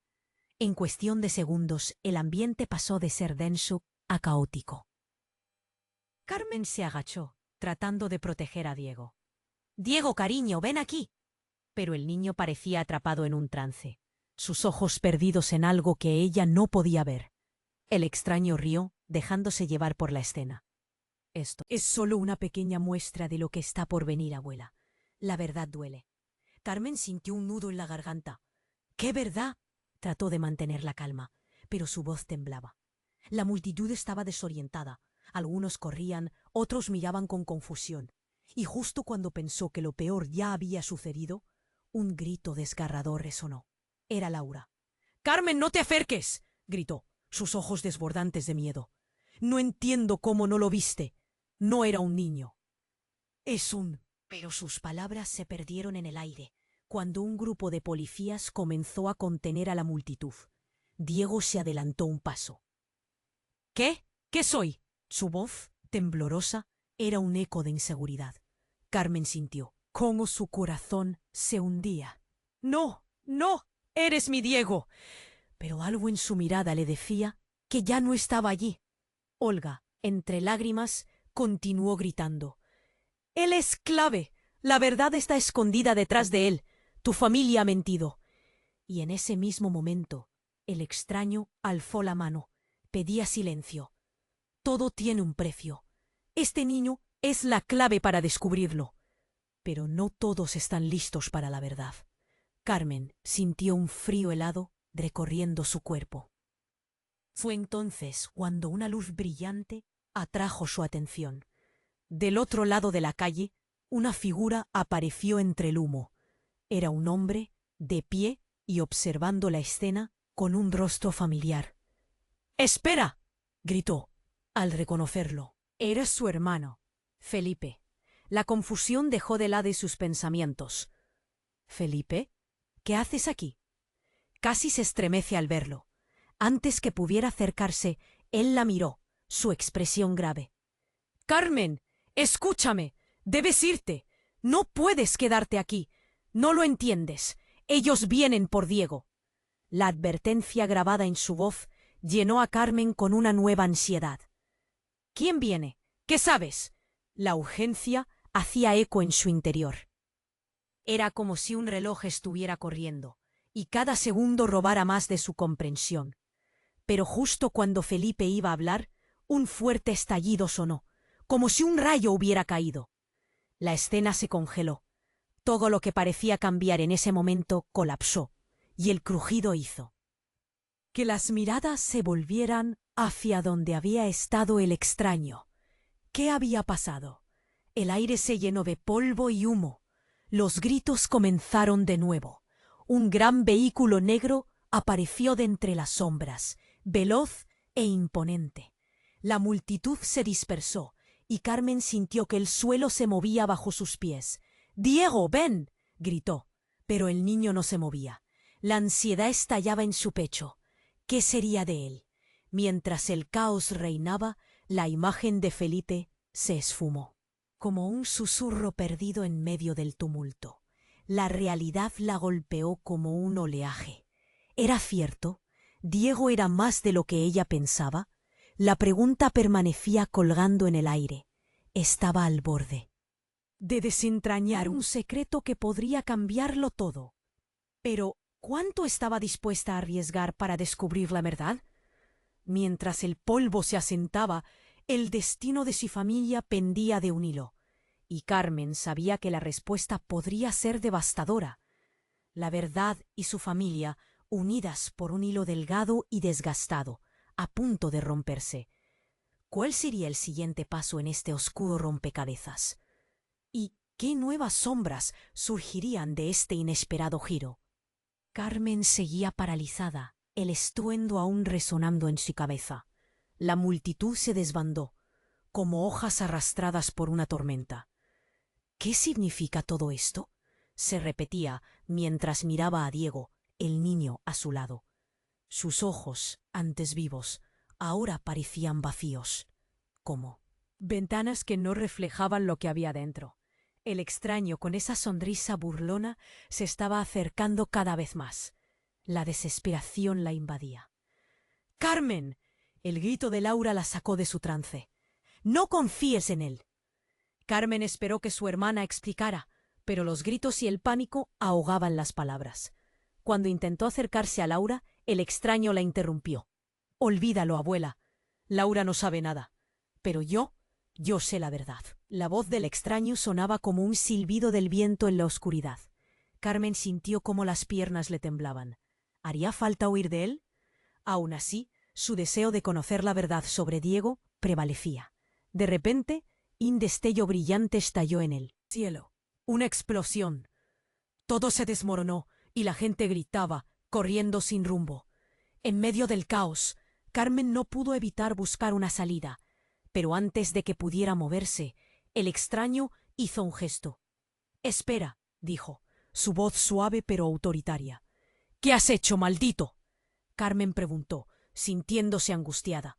En cuestión de segundos, el ambiente pasó de ser denso a caótico. Carmen se agachó, tratando de proteger a Diego. «Diego, cariño, ven aquí». Pero el niño parecía atrapado en un trance, sus ojos perdidos en algo que ella no podía ver. El extraño rió, dejándose llevar por la escena. «Esto es solo una pequeña muestra de lo que está por venir, abuela. La verdad duele». Carmen sintió un nudo en la garganta. «¿Qué verdad?». Trató de mantener la calma, pero su voz temblaba. La multitud estaba desorientada. Algunos corrían, otros miraban con confusión. Y justo cuando pensó que lo peor ya había sucedido, un grito desgarrador resonó. Era Laura. «¡Carmen, no te acerques!», gritó, sus ojos desbordantes de miedo. «No entiendo cómo no lo viste. No era un niño». «Es un...». Pero sus palabras se perdieron en el aire, cuando un grupo de policías comenzó a contener a la multitud. Diego se adelantó un paso. «¿Qué? ¿Qué soy?». Su voz, temblorosa, era un eco de inseguridad. Carmen sintió cómo su corazón se hundía. «No, no, eres mi Diego». Pero algo en su mirada le decía que ya no estaba allí. Olga, entre lágrimas, continuó gritando. «Él es clave. La verdad está escondida detrás de él. Tu familia ha mentido». Y en ese mismo momento, el extraño alzó la mano. Pedía silencio. «Todo tiene un precio. Este niño es la clave para descubrirlo. Pero no todos están listos para la verdad». Carmen sintió un frío helado recorriendo su cuerpo. Fue entonces cuando una luz brillante atrajo su atención. Del otro lado de la calle, una figura apareció entre el humo. Era un hombre, de pie y observando la escena con un rostro familiar. «¡Espera!», gritó, al reconocerlo. Era su hermano, Felipe. La confusión dejó de lado sus pensamientos. «¿Felipe? ¿Qué haces aquí?». Casi se estremece al verlo. Antes que pudiera acercarse, él la miró, su expresión grave. «Carmen, escúchame. Debes irte. No puedes quedarte aquí. No lo entiendes. Ellos vienen por Diego». La advertencia grabada en su voz llenó a Carmen con una nueva ansiedad. «¿Quién viene? ¿Qué sabes?». La urgencia hacía eco en su interior. Era como si un reloj estuviera corriendo, y cada segundo robara más de su comprensión. Pero justo cuando Felipe iba a hablar, un fuerte estallido sonó, como si un rayo hubiera caído. La escena se congeló. Todo lo que parecía cambiar en ese momento colapsó, y el crujido hizo que las miradas se volvieran hacia donde había estado el extraño. ¿Qué había pasado? El aire se llenó de polvo y humo. Los gritos comenzaron de nuevo. Un gran vehículo negro apareció de entre las sombras, veloz e imponente. La multitud se dispersó y Carmen sintió que el suelo se movía bajo sus pies. «¡Diego, ven!», gritó, pero el niño no se movía. La ansiedad estallaba en su pecho. ¿Qué sería de él? Mientras el caos reinaba, la imagen de Felipe se esfumó, como un susurro perdido en medio del tumulto. La realidad la golpeó como un oleaje. ¿Era cierto? ¿Diego era más de lo que ella pensaba? La pregunta permanecía colgando en el aire. Estaba al borde de desentrañar un secreto que podría cambiarlo todo. Pero, ¿cuánto estaba dispuesta a arriesgar para descubrir la verdad? Mientras el polvo se asentaba, el destino de su familia pendía de un hilo, y Carmen sabía que la respuesta podría ser devastadora. La verdad y su familia, unidas por un hilo delgado y desgastado, a punto de romperse. ¿Cuál sería el siguiente paso en este oscuro rompecabezas? ¿Y qué nuevas sombras surgirían de este inesperado giro? Carmen seguía paralizada, el estruendo aún resonando en su cabeza. La multitud se desbandó, como hojas arrastradas por una tormenta. ¿Qué significa todo esto?, se repetía mientras miraba a Diego, el niño a su lado. Sus ojos, antes vivos, ahora parecían vacíos, como ventanas que no reflejaban lo que había dentro. El extraño, con esa sonrisa burlona, se estaba acercando cada vez más. La desesperación la invadía. «¡Carmen!», el grito de Laura la sacó de su trance. «¡No confíes en él!». Carmen esperó que su hermana explicara, pero los gritos y el pánico ahogaban las palabras. Cuando intentó acercarse a Laura, el extraño la interrumpió. «Olvídalo, abuela. Laura no sabe nada. Pero yo sé la verdad». La voz del extraño sonaba como un silbido del viento en la oscuridad. Carmen sintió cómo las piernas le temblaban. ¿Haría falta huir de él? Aún así, su deseo de conocer la verdad sobre Diego prevalecía. De repente, un destello brillante estalló en el cielo. Una explosión. Todo se desmoronó y la gente gritaba, corriendo sin rumbo. En medio del caos, Carmen no pudo evitar buscar una salida, pero antes de que pudiera moverse, el extraño hizo un gesto. «Espera», dijo, su voz suave pero autoritaria. «¿Qué has hecho, maldito?», Carmen preguntó, sintiéndose angustiada.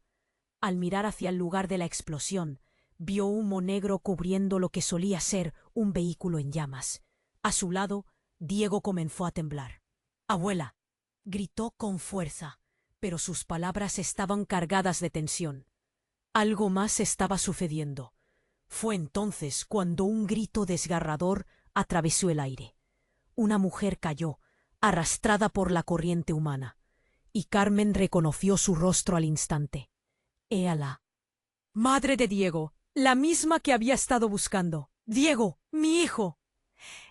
Al mirar hacia el lugar de la explosión, vio humo negro cubriendo lo que solía ser un vehículo en llamas. A su lado, Diego comenzó a temblar. «Abuela», gritó con fuerza, pero sus palabras estaban cargadas de tensión. Algo más estaba sucediendo. Fue entonces cuando un grito desgarrador atravesó el aire. Una mujer cayó, arrastrada por la corriente humana, y Carmen reconoció su rostro al instante. Era la madre de Diego, la misma que había estado buscando. «Diego, mi hijo».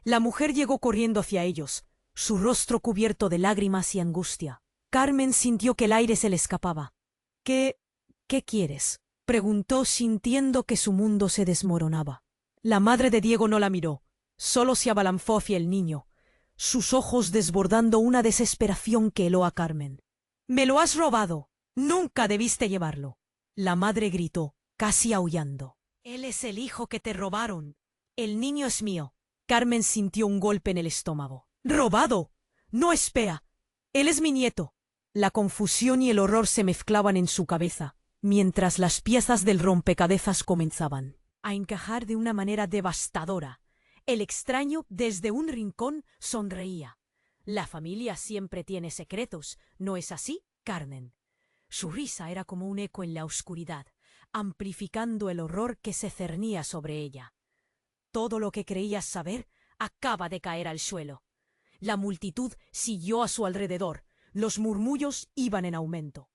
La mujer llegó corriendo hacia ellos, su rostro cubierto de lágrimas y angustia. Carmen sintió que el aire se le escapaba. «¿Qué quieres?», preguntó, sintiendo que su mundo se desmoronaba. La madre de Diego no la miró, solo se abalanzó hacia el niño, sus ojos desbordando una desesperación que heló a Carmen. «¡Me lo has robado! ¡Nunca debiste llevarlo!», la madre gritó, casi aullando. «Él es el hijo que te robaron. El niño es mío». Carmen sintió un golpe en el estómago. «¿Robado? No, espera. Él es mi nieto». La confusión y el horror se mezclaban en su cabeza, mientras las piezas del rompecabezas comenzaban a encajar de una manera devastadora. El extraño, desde un rincón, sonreía. «La familia siempre tiene secretos, ¿no es así, Carmen?». Su risa era como un eco en la oscuridad, amplificando el horror que se cernía sobre ella. «Todo lo que creías saber acaba de caer al suelo». La multitud siguió a su alrededor. Los murmullos iban en aumento.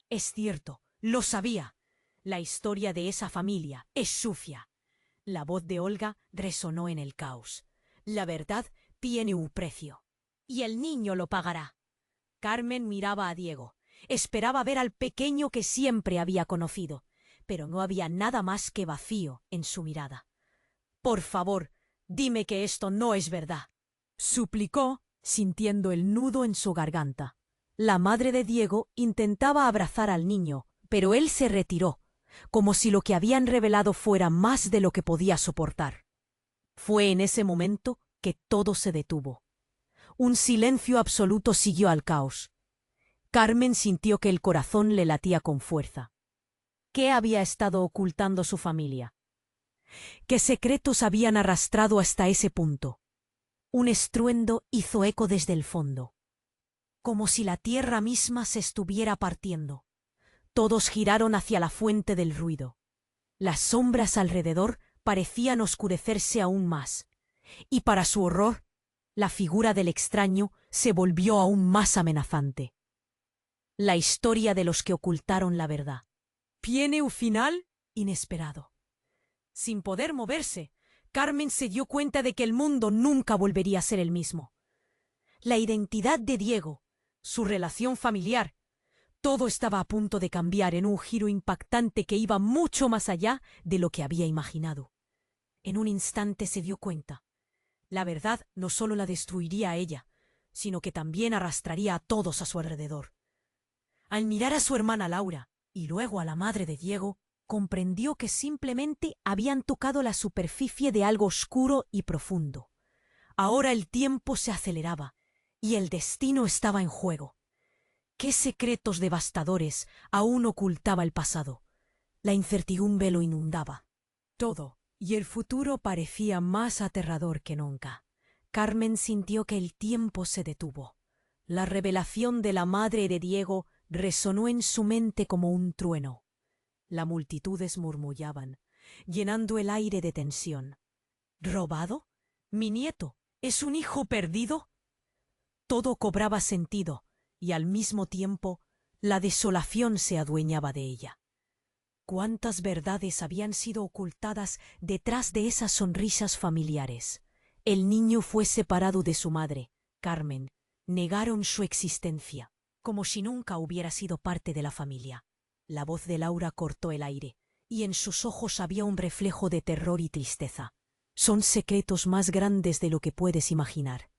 «Es cierto, lo sabía. La historia de esa familia es sucia». La voz de Olga resonó en el caos. «La verdad tiene un precio. Y el niño lo pagará». Carmen miraba a Diego. Esperaba ver al pequeño que siempre había conocido, pero no había nada más que vacío en su mirada. Por favor, dime que esto no es verdad, suplicó, sintiendo el nudo en su garganta. La madre de Diego intentaba abrazar al niño, pero él se retiró, como si lo que habían revelado fuera más de lo que podía soportar. Fue en ese momento que todo se detuvo. Un silencio absoluto siguió al caos. Carmen sintió que el corazón le latía con fuerza. ¿Qué había estado ocultando su familia? ¿Qué secretos habían arrastrado hasta ese punto? Un estruendo hizo eco desde el fondo, como si la tierra misma se estuviera partiendo. Todos giraron hacia la fuente del ruido. Las sombras alrededor parecían oscurecerse aún más, y para su horror, la figura del extraño se volvió aún más amenazante. La historia de los que ocultaron la verdad. Tiene un final inesperado. Sin poder moverse, Carmen se dio cuenta de que el mundo nunca volvería a ser el mismo. La identidad de Diego, su relación familiar, todo estaba a punto de cambiar en un giro impactante que iba mucho más allá de lo que había imaginado. En un instante se dio cuenta. La verdad no solo la destruiría a ella, sino que también arrastraría a todos a su alrededor. Al mirar a su hermana Laura y luego a la madre de Diego, comprendió que simplemente habían tocado la superficie de algo oscuro y profundo. Ahora el tiempo se aceleraba y el destino estaba en juego. ¿Qué secretos devastadores aún ocultaba el pasado? La incertidumbre lo inundaba. Todo, y el futuro parecía más aterrador que nunca. Carmen sintió que el tiempo se detuvo. La revelación de la madre de Diego resonó en su mente como un trueno. Las multitudes murmullaban, llenando el aire de tensión. ¿Robado? ¿Mi nieto? ¿Es un hijo perdido? Todo cobraba sentido, y al mismo tiempo la desolación se adueñaba de ella. ¿Cuántas verdades habían sido ocultadas detrás de esas sonrisas familiares? El niño fue separado de su madre, Carmen. Negaron su existencia, como si nunca hubiera sido parte de la familia. La voz de Laura cortó el aire, y en sus ojos había un reflejo de terror y tristeza. Son secretos más grandes de lo que puedes imaginar.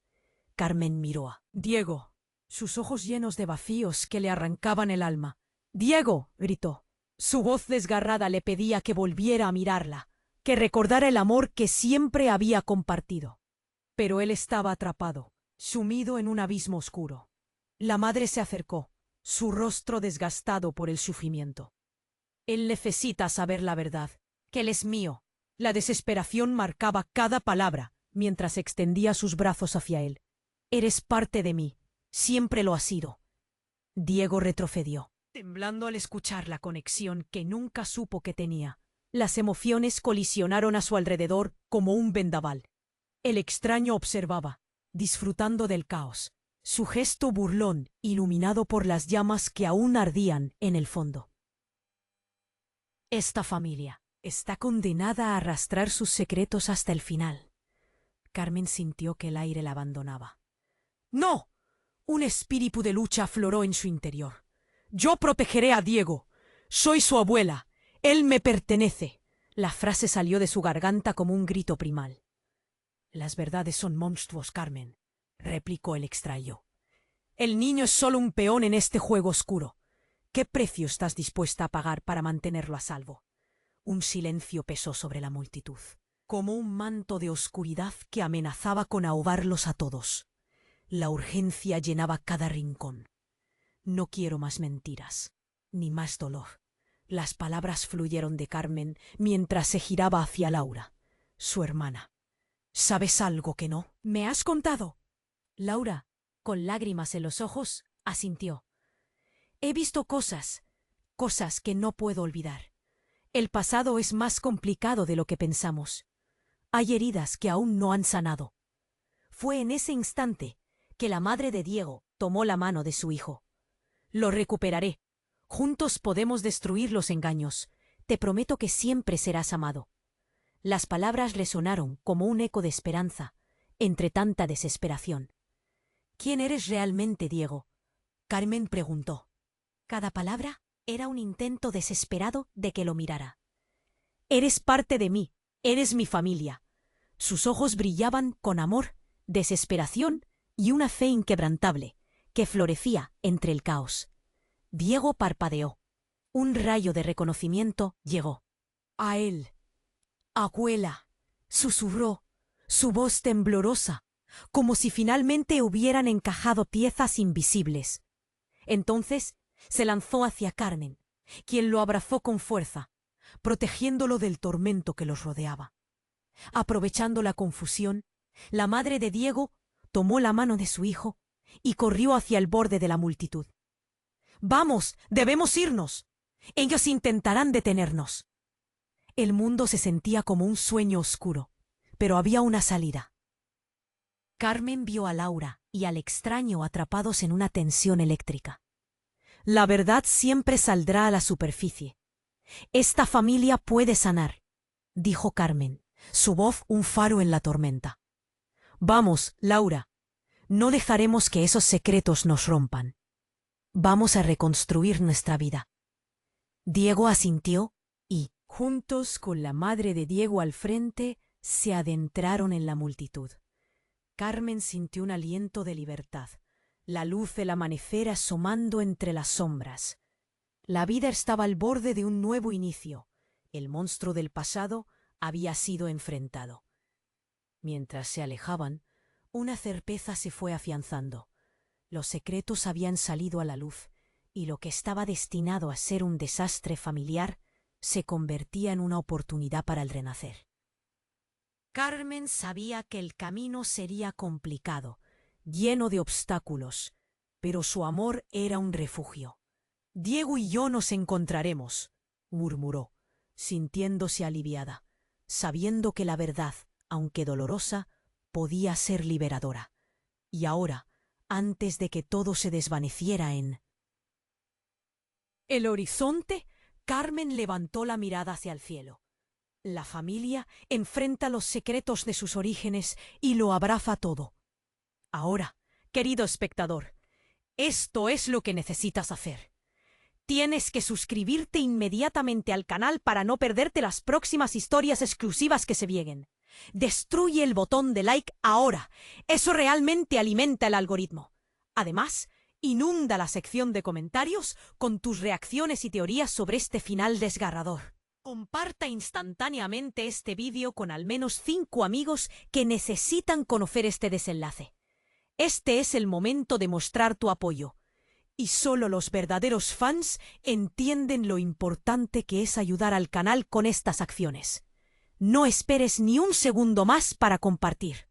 Carmen miró a Diego, sus ojos llenos de vacíos que le arrancaban el alma. «¡Diego!», gritó. Su voz desgarrada le pedía que volviera a mirarla, que recordara el amor que siempre había compartido. Pero él estaba atrapado, sumido en un abismo oscuro. La madre se acercó, su rostro desgastado por el sufrimiento. «Él necesita saber la verdad, que él es mío». La desesperación marcaba cada palabra mientras extendía sus brazos hacia él. «Eres parte de mí, siempre lo has sido». Diego retrocedió, temblando al escuchar la conexión que nunca supo que tenía. Las emociones colisionaron a su alrededor como un vendaval. El extraño observaba, disfrutando del caos, su gesto burlón iluminado por las llamas que aún ardían en el fondo. Esta familia está condenada a arrastrar sus secretos hasta el final. Carmen sintió que el aire la abandonaba. ¡No! Un espíritu de lucha afloró en su interior. «Yo protegeré a Diego. Soy su abuela. Él me pertenece». La frase salió de su garganta como un grito primal. «Las verdades son monstruos, Carmen», replicó el extraño. «El niño es solo un peón en este juego oscuro. ¿Qué precio estás dispuesta a pagar para mantenerlo a salvo?» Un silencio pesó sobre la multitud, como un manto de oscuridad que amenazaba con ahogarlos a todos. La urgencia llenaba cada rincón. «No quiero más mentiras, ni más dolor». Las palabras fluyeron de Carmen mientras se giraba hacia Laura, su hermana. «¿Sabes algo que no me has contado?» Laura, con lágrimas en los ojos, asintió. «He visto cosas que no puedo olvidar. El pasado es más complicado de lo que pensamos. Hay heridas que aún no han sanado». Fue en ese instante que la madre de Diego tomó la mano de su hijo. «Lo recuperaré. Juntos podemos destruir los engaños. Te prometo que siempre serás amado». Las palabras resonaron como un eco de esperanza entre tanta desesperación. «¿Quién eres realmente, Diego?», Carmen preguntó. Cada palabra era un intento desesperado de que lo mirara. «Eres parte de mí, eres mi familia. Sus ojos brillaban con amor, desesperación y una fe inquebrantable que florecía entre el caos. Diego parpadeó. Un rayo de reconocimiento llegó. A él. Abuela, susurró, su voz temblorosa, como si finalmente hubieran encajado piezas invisibles. Entonces se lanzó hacia Carmen, quien lo abrazó con fuerza, protegiéndolo del tormento que los rodeaba. Aprovechando la confusión, la madre de Diego tomó la mano de su hijo y corrió hacia el borde de la multitud. «¡Vamos! ¡Debemos irnos! Ellos intentarán detenernos». El mundo se sentía como un sueño oscuro, pero había una salida. Carmen vio a Laura y al extraño atrapados en una tensión eléctrica. La verdad siempre saldrá a la superficie. Esta familia puede sanar, dijo Carmen, su voz un faro en la tormenta. Vamos, Laura, no dejaremos que esos secretos nos rompan. Vamos a reconstruir nuestra vida. Diego asintió y, juntos con la madre de Diego al frente, se adentraron en la multitud. Carmen sintió un aliento de libertad, la luz del amanecer asomando entre las sombras. La vida estaba al borde de un nuevo inicio. El monstruo del pasado había sido enfrentado. Mientras se alejaban, una certeza se fue afianzando. Los secretos habían salido a la luz, y lo que estaba destinado a ser un desastre familiar se convertía en una oportunidad para el renacer. Carmen sabía que el camino sería complicado, lleno de obstáculos, pero su amor era un refugio. «Diego y yo nos encontraremos», murmuró, sintiéndose aliviada, sabiendo que la verdad, aunque dolorosa, podía ser liberadora. Y ahora, antes de que todo se desvaneciera en el horizonte, Carmen levantó la mirada hacia el cielo. La familia enfrenta los secretos de sus orígenes y lo abraza todo. Ahora, querido espectador, esto es lo que necesitas hacer. Tienes que suscribirte inmediatamente al canal para no perderte las próximas historias exclusivas que se vienen. Destruye el botón de like ahora. Eso realmente alimenta el algoritmo. Además, inunda la sección de comentarios con tus reacciones y teorías sobre este final desgarrador. Comparta instantáneamente este vídeo con al menos 5 amigos que necesitan conocer este desenlace. Este es el momento de mostrar tu apoyo. Y solo los verdaderos fans entienden lo importante que es ayudar al canal con estas acciones. No esperes ni un segundo más para compartir.